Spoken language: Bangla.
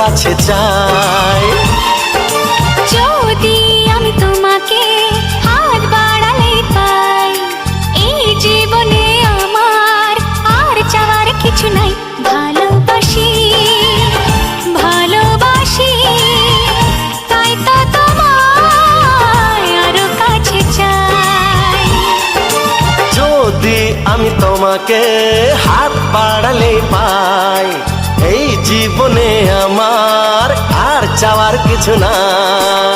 কাছে চাই। যদি আমি তোমাকে হাত বাড়ালে পাই, এই জীবনে আমার আর চাওয়ার কিছু নাই। ভালোবাসি ভালোবাসি, তাই তো তোমায় আরো কাছে চাই। যদি আমি তোমাকে হাত বাড়ালে পাই, এই জীবনে আমার আর চাওয়ার কিছু নাই।